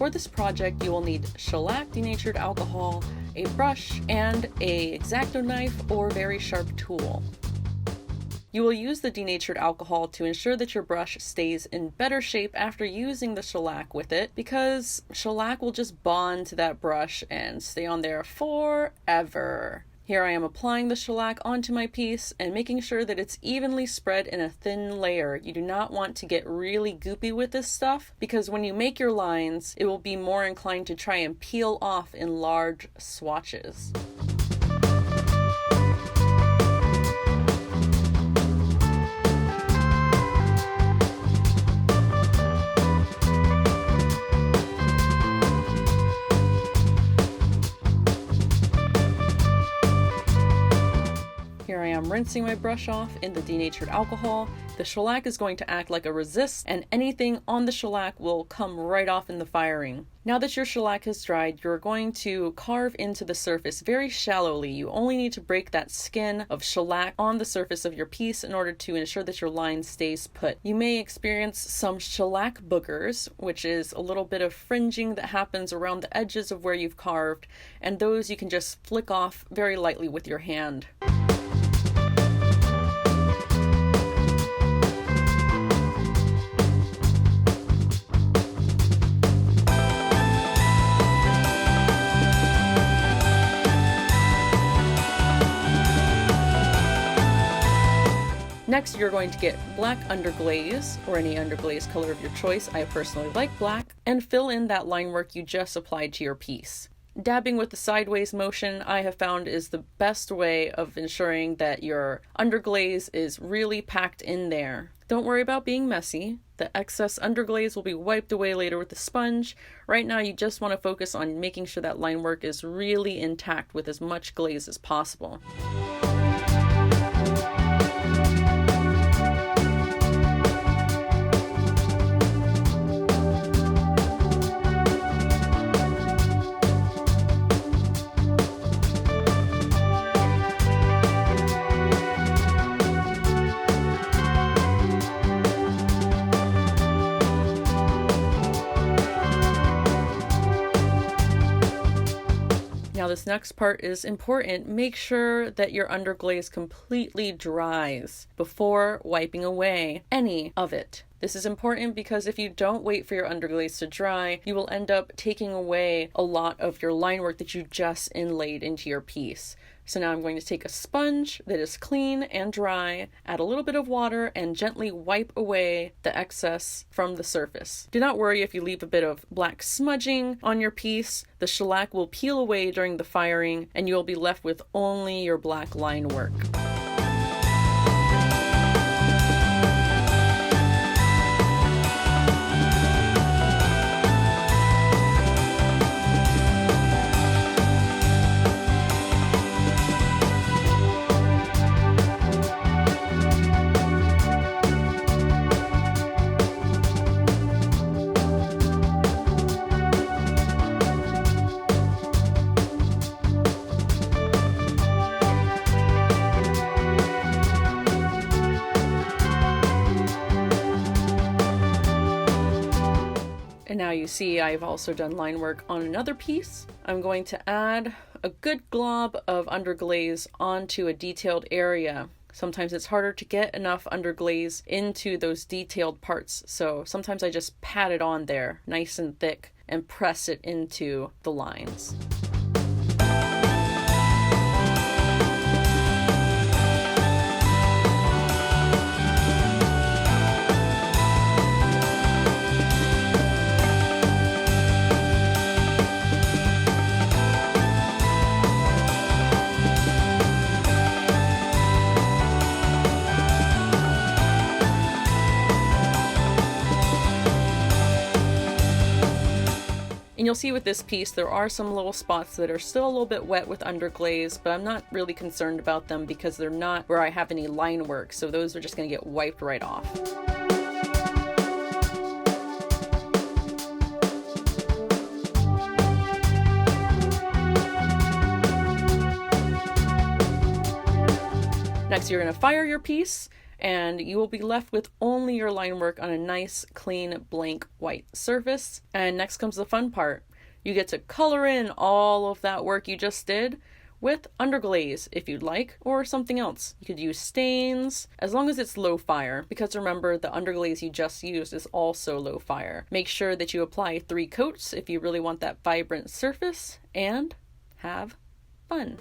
for this project, you will need shellac denatured alcohol, a brush, and a X-Acto knife or very sharp tool. You will use the denatured alcohol to ensure that your brush stays in better shape after using the shellac with it, because shellac will just bond to that brush and stay on there forever. Here I am applying the shellac onto my piece and making sure that it's evenly spread in a thin layer. You do not want to get really goopy with this stuff, because when you make your lines, it will be more inclined to try and peel off in large swatches. Here I am rinsing my brush off in the denatured alcohol. The shellac is going to act like a resist, and anything on the shellac will come right off in the firing. Now that your shellac has dried, you're going to carve into the surface very shallowly. You only need to break that skin of shellac on the surface of your piece in order to ensure that your line stays put. You may experience some shellac boogers, which is a little bit of fringing that happens around the edges of where you've carved, and those you can just flick off very lightly with your hand. Next, you're going to get black underglaze, or any underglaze color of your choice. I personally like black, and fill in that line work you just applied to your piece. Dabbing with the sideways motion, I have found, is the best way of ensuring that your underglaze is really packed in there. Don't worry about being messy. The excess underglaze will be wiped away later with the sponge. Right now, you just want to focus on making sure that line work is really intact with as much glaze as possible. Now this next part is important. Make sure that your underglaze completely dries before wiping away any of it. This is important because if you don't wait for your underglaze to dry, you will end up taking away a lot of your line work that you just inlaid into your piece. So now I'm going to take a sponge that is clean and dry, add a little bit of water, and gently wipe away the excess from the surface. Do not worry if you leave a bit of black smudging on your piece. The shellac will peel away during the firing, and you'll be left with only your black line work. And now you see I've also done line work on another piece. I'm going to add a good glob of underglaze onto a detailed area. Sometimes it's harder to get enough underglaze into those detailed parts, so sometimes I just pat it on there nice and thick and press it into the lines. And you'll see with this piece, there are some little spots that are still a little bit wet with underglaze, but I'm not really concerned about them because they're not where I have any line work, so those are just going to get wiped right off. Next, you're going to fire your piece, and you will be left with only your line work on a nice, clean, blank white surface. And next comes the fun part. You get to color in all of that work you just did with underglaze if you'd like, or something else. You could use stains, as long as it's low fire, because remember, the underglaze you just used is also low fire. Make sure that you apply 3 coats if you really want that vibrant surface, and have fun.